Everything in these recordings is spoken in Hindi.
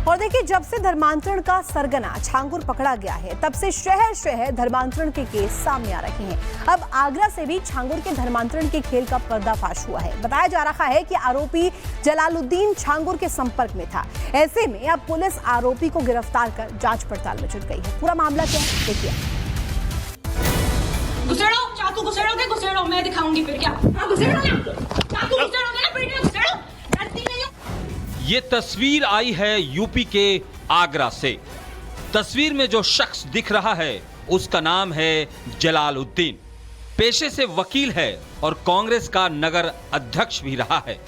और देखिए, जब से धर्मांतरण का सरगना छांगुर पकड़ा गया है, तब से शहर शहर धर्मांतरण के केस सामने आ रहे हैं। अब आगरा से भी छांगुर के धर्मांतरण के खेल का पर्दाफाश हुआ है। बताया जा रहा है कि आरोपी जलालुद्दीन छांगुर के संपर्क में था। ऐसे में अब पुलिस आरोपी को गिरफ्तार कर जांच पड़ताल में जुट गई है। पूरा मामला क्या है, देखिए। चाकू घुसेड़ो, मैं दिखाऊंगी फिर क्या। चाकू घुसेड़ोगे ना, पेट में घुसेड़ो, डरती नहीं हो। ये तस्वीर आई है यूपी के आगरा से। तस्वीर में जो शख्स दिख रहा है उसका नाम है जलालुद्दीन। पेशे से वकील है और कांग्रेस का नगर अध्यक्ष भी रहा है।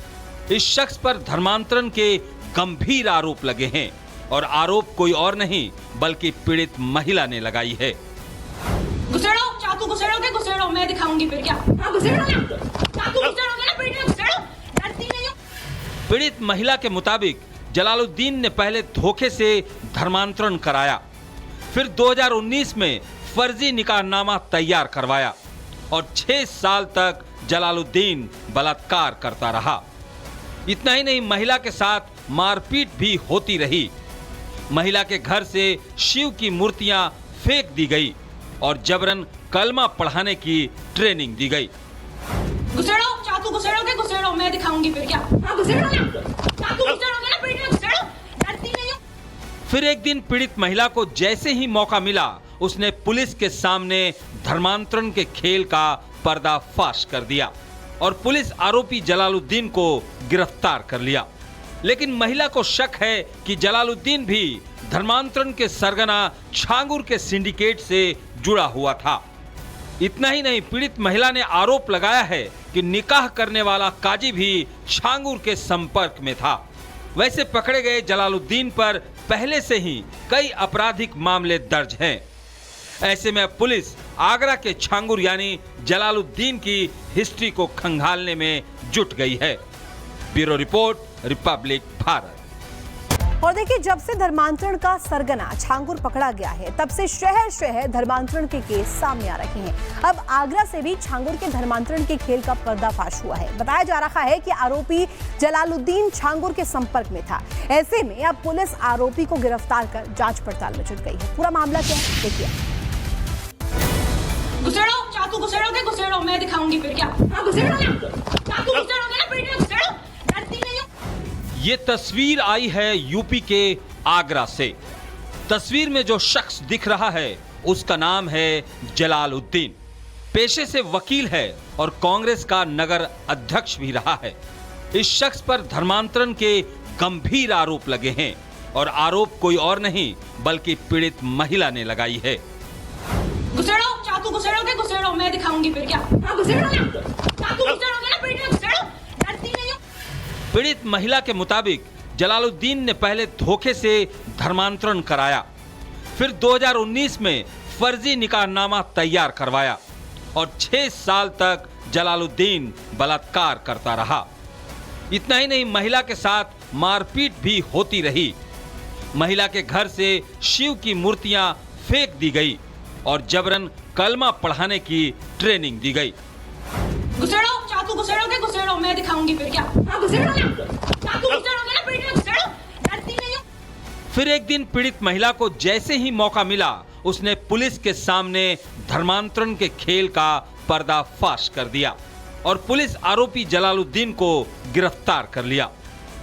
इस शख्स पर धर्मांतरण के गंभीर आरोप लगे हैं और आरोप कोई और नहीं बल्कि पीड़ित महिला ने लगाई है। घुसेड़ो, चाकू घुसेड़ो, मैं दिखाऊंगी फिर क्या। चाकू घुसेड़ोगे ना, पेट में घुसेड़ो, डरती नहीं हो। पीड़ित महिला के मुताबिक जलालुद्दीन ने पहले धोखे से धर्मांतरण कराया, फिर 2019 में फर्जी निकाहनामा तैयार करवाया और 6 साल तक जलालुद्दीन बलात्कार करता रहा। इतना ही नहीं, महिला के साथ मारपीट भी होती रही। महिला के घर से शिव की मूर्तियां फेंक दी गई और जबरन कलमा पढ़ाने की ट्रेनिंग दी गई। घुसेड़ो, चाकू घुसेड़ो, मैं दिखाऊंगी फिर क्या। चाकू घुसेड़ोगे ना, पेट में घुसेड़ो, डरती नहीं हो। फिर एक दिन पीड़ित महिला को जैसे ही मौका मिला, उसने पुलिस के सामने धर्मांतरण के खेल का पर्दाफाश कर दिया और पुलिस आरोपी जलालुद्दीन को गिरफ्तार कर लिया। लेकिन महिला को शक है कि जलालुद्दीन भी धर्मांतरण के सरगना छांगुर के सिंडिकेट से जुड़ा हुआ था। इतना ही नहीं, पीड़ित महिला ने आरोप लगाया है कि निकाह करने वाला काजी भी छांगुर के संपर्क में था। वैसे पकड़े गए जलालुद्दीन पर पहले से ही कई आपराधिक मामले दर्ज हैं। ऐसे में पुलिस आगरा के छांगुर यानी जलालुद्दीन की हिस्ट्री को खंगालने में जुट गई है। Bureau report, Republic Bharat. और देखिए, जब से धर्मांतरण का सरगना छांगुर पकड़ा गया है, तब से शहर शहर धर्मांतरण के केस सामने आ रहे हैं। अब आगरा से भी छांगुर के धर्मांतरण के खेल का पर्दाफाश हुआ है। बताया जा रहा है कि आरोपी जलालुद्दीन छांगुर के संपर्क में था। ऐसे में अब पुलिस आरोपी को गिरफ्तार कर जांच पड़ताल में जुट गई है। पूरा मामला क्या है, देखिए। घुसेड़ो, चाकू घुसेड़ो, मैं दिखाऊंगी फिर क्या। चाकू घुसेड़ोगे ना, पेट में घुसेड़ो, डरती नहीं हो। ये तस्वीर आई है यूपी के आगरा से। तस्वीर में जो शख्स दिख रहा है उसका नाम है जलालुद्दीन। पेशे से वकील है और कांग्रेस का नगर अध्यक्ष भी रहा है। इस शख्स पर धर्मांतरण के गंभीर आरोप लगे हैं और आरोप कोई और नहीं बल्कि पीड़ित महिला ने लगाई है। घुसेड़ो, चाकू घुसेड़ो, मैं दिखाऊंगी फिर क्या। चाकू घुसेड़ोगे ना, पेट में घुसेड़ो, डरती नहीं हो। पीड़ित महिला के मुताबिक जलालुद्दीन ने पहले धोखे से धर्मांतरण कराया, फिर 2019 में फर्जी निकाहनामा तैयार करवाया और 6 साल तक जलालुद्दीन बलात्कार करता रहा। इतना ही नहीं, महिला के साथ मारपीट भी होती रही। महिला के घर से शिव की मूर्तियां फेंक दी गई और जबरन कलमा पढ़ाने की ट्रेनिंग दी गई। घुसेड़ो, चाकू घुसेड़ो, मैं दिखाऊंगी फिर क्या। चाकू घुसेड़ोगे ना, पेट में घुसेड़ो, डरती नहीं हो। फिर एक दिन पीड़ित महिला को जैसे ही मौका मिला, उसने पुलिस के सामने धर्मांतरण के खेल का पर्दाफाश कर दिया और पुलिस आरोपी जलालुद्दीन को गिरफ्तार कर लिया।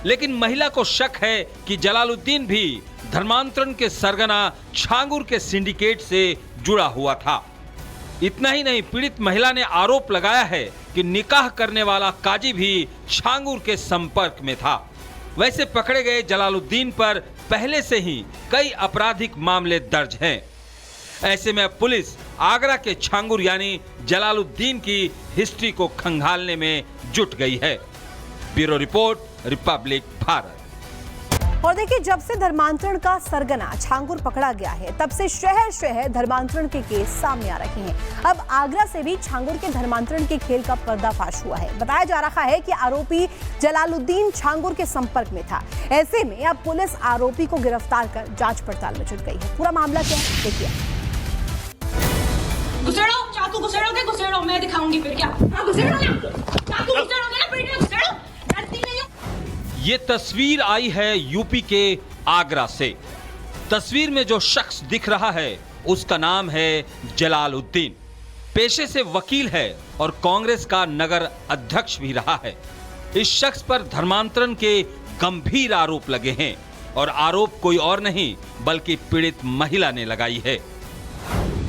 लेकिन महिला को शक है कि जलालुद्दीन भी धर्मांतरण के सरगना छांगुर के सिंडिकेट से जुड़ा हुआ था। इतना ही नहीं, पीड़ित महिला ने आरोप लगाया है कि निकाह करने वाला काजी भी छांगुर के संपर्क में था। वैसे पकड़े गए जलालुद्दीन पर पहले से ही कई आपराधिक मामले दर्ज हैं। ऐसे में पुलिस आगरा के छांगुर यानी जलालुद्दीन की हिस्ट्री को खंगालने में जुट गई है। Bureau report, Republic Bharat. और देखिए, जब से धर्मांतरण का सरगना छांगुर पकड़ा गया है, तब से शहर शहर धर्मांतरण के केस सामने आ रहे हैं। अब आगरा से भी छांगुर के धर्मांतरण के खेल का पर्दाफाश हुआ है। बताया जा रहा है कि आरोपी जलालुद्दीन छांगुर के संपर्क में था। ऐसे में अब पुलिस आरोपी को गिरफ्तार कर जांच पड़ताल में जुट गई है। पूरा मामला क्या है, देखिए। घुसेड़ो, चाकू घुसेड़ो, मैं दिखाऊंगी फिर क्या। चाकू घुसेड़ोगे ना, पेट में घुसेड़ो, डरती नहीं हो। ये तस्वीर आई है यूपी के आगरा से। तस्वीर में जो शख्स दिख रहा है उसका नाम है जलालुद्दीन। पेशे से वकील है और कांग्रेस का नगर अध्यक्ष भी रहा है। इस शख्स पर धर्मांतरण के गंभीर आरोप लगे हैं और आरोप कोई और नहीं बल्कि पीड़ित महिला ने लगाई है।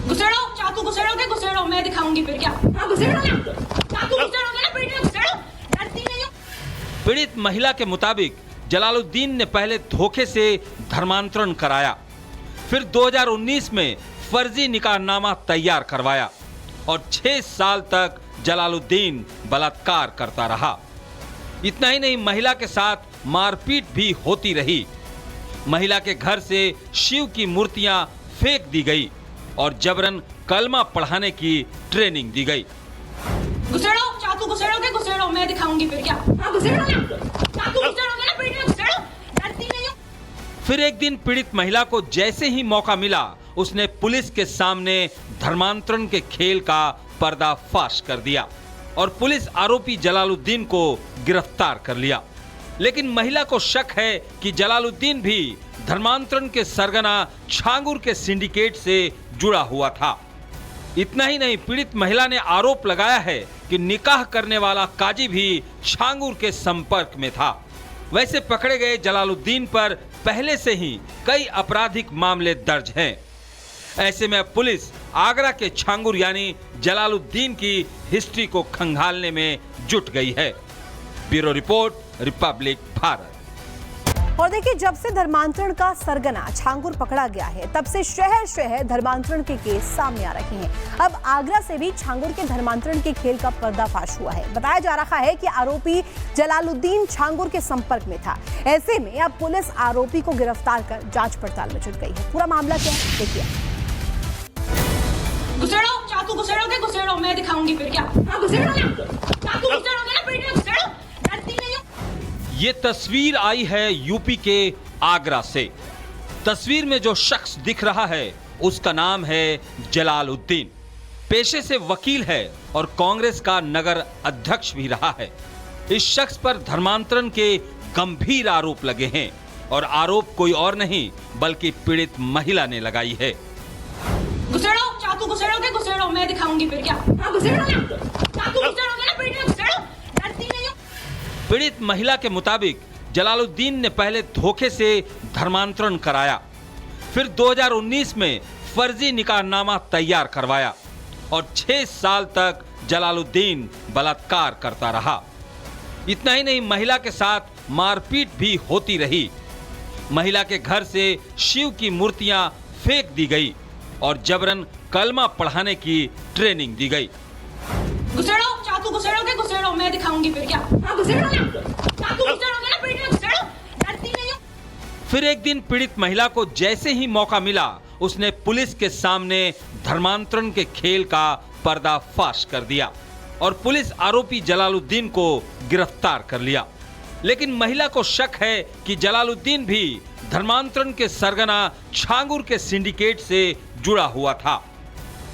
घुसेड़ो, चाकू घुसेड़ो, मैं दिखाऊंगी फिर क्या। हाँ घुसेड़ो ना, चाकू घुसेड़ोगे ना पेट में घुसेड़ो, डरती नहीं हो। पीड़ित महिला के मुताबिक जलालुद्दीन ने पहले धोखे से धर्मांतरण कराया, फिर 2019 में फर्जी निकाहनामा तैयार करवाया और 6 साल तक जलालुद्दीन बलात्कार करता रहा। इतना ही नहीं, महिला के साथ मारपीट भी होती रही। महिला के घर से शिव की मूर्तियां फेंक दी गई और जबरन कलमा पढ़ाने की ट्रेनिंग दी गई। घुसेड़ो, चाकू घुसेड़ो, मैं दिखाऊंगी फिर क्या। हाँ घुसेड़ो ना, चाकू घुसेड़ोगे ना पेट में घुसेड़ो, डरती नहीं हो। फिर एक दिन पीड़ित महिला को जैसे ही मौका मिला उसने पुलिस के सामने धर्मांतरण के खेल का पर्दाफाश कर दिया और पुलिस आरोपी जलालुद्दीन को गिरफ्तार कर लिया। लेकिन महिला को शक है कि जलालुद्दीन भी धर्मांतरण के सरगना छांगुर के सिंडिकेट से जुड़ा हुआ था। इतना ही नहीं, पीड़ित महिला ने आरोप लगाया है कि निकाह करने वाला काजी भी छांगुर के संपर्क में था। वैसे पकड़े गए जलालुद्दीन पर पहले से ही कई आपराधिक मामले दर्ज हैं। ऐसे में अब पुलिस आगरा के छांगुर यानी जलालुद्दीन की हिस्ट्री को खंगालने में जुट गई है। Bureau report, Republic Bharat. और देखिए, जब से धर्मांतरण का सरगना छांगुर पकड़ा गया है तब से शहर शहर धर्मांतरण के केस सामने आ रहे हैं। अब आगरा से भी छांगुर के धर्मांतरण के खेल का पर्दाफाश हुआ है। बताया जा रहा है कि आरोपी जलालुद्दीन छांगुर के संपर्क में था। ऐसे में अब पुलिस आरोपी को गिरफ्तार कर जांच पड़ताल में जुट गई है। पूरा मामला क्या है देखिए। घुसेड़ो, चाकू घुसेड़ो, मैं दिखाऊंगी फिर क्या। हाँ घुसेड़ो ना, चाकू घुसेड़ोगे ना पेट में घुसेड़ो, डरती नहीं हो। ये तस्वीर आई है यूपी के आगरा से। तस्वीर में जो शख्स दिख रहा है उसका नाम है जलालुद्दीन। पेशे से वकील है और कांग्रेस का नगर अध्यक्ष भी रहा है। इस शख्स पर धर्मांतरण के गंभीर आरोप लगे हैं और आरोप कोई और नहीं बल्कि पीड़ित महिला ने लगाई है। घुसेड़ो, चाकू घुसेड़ो, मैं दिखाऊंगी फिर क्या। हाँ घुसेड़ो ना, चाकू घुसेड़ोगे ना पेट में घुसेड़ो, डरती नहीं हो। पीड़ित महिला के मुताबिक जलालुद्दीन ने पहले धोखे से धर्मांतरण कराया, फिर 2019 में फर्जी निकाहनामा तैयार करवाया और 6 साल तक जलालुद्दीन बलात्कार करता रहा। इतना ही नहीं, महिला के साथ मारपीट भी होती रही। महिला के घर से शिव की मूर्तियां फेंक दी गई और जबरन कलमा पढ़ाने की ट्रेनिंग दी गई। घुसेड़ो, चाकू घुसेड़ो, मैं दिखाऊंगी फिर क्या। हाँ घुसेड़ो ना, चाकू घुसेड़ोगे ना पेट में घुसेड़ो, डरती नहीं हो। फिर एक दिन पीड़ित महिला को जैसे ही मौका मिला उसने पुलिस के सामने धर्मांतरण के खेल का पर्दाफाश कर दिया और पुलिस आरोपी जलालुद्दीन को गिरफ्तार कर लिया। लेकिन महिला को शक है कि जलालुद्दीन भी धर्मांतरण के सरगना छांगुर के सिंडिकेट से जुड़ा हुआ था।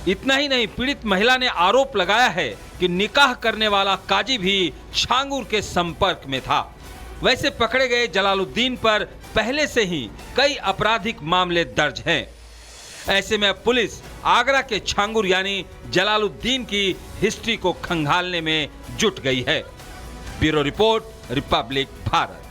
इतना ही नहीं, पीड़ित महिला ने आरोप लगाया है कि निकाह करने वाला काजी भी छांगुर के संपर्क में था। वैसे पकड़े गए जलालुद्दीन पर पहले से ही कई आपराधिक मामले दर्ज हैं। ऐसे में अब पुलिस आगरा के छांगुर यानी जलालुद्दीन की हिस्ट्री को खंगालने में जुट गई है। Bureau report, Republic Bharat.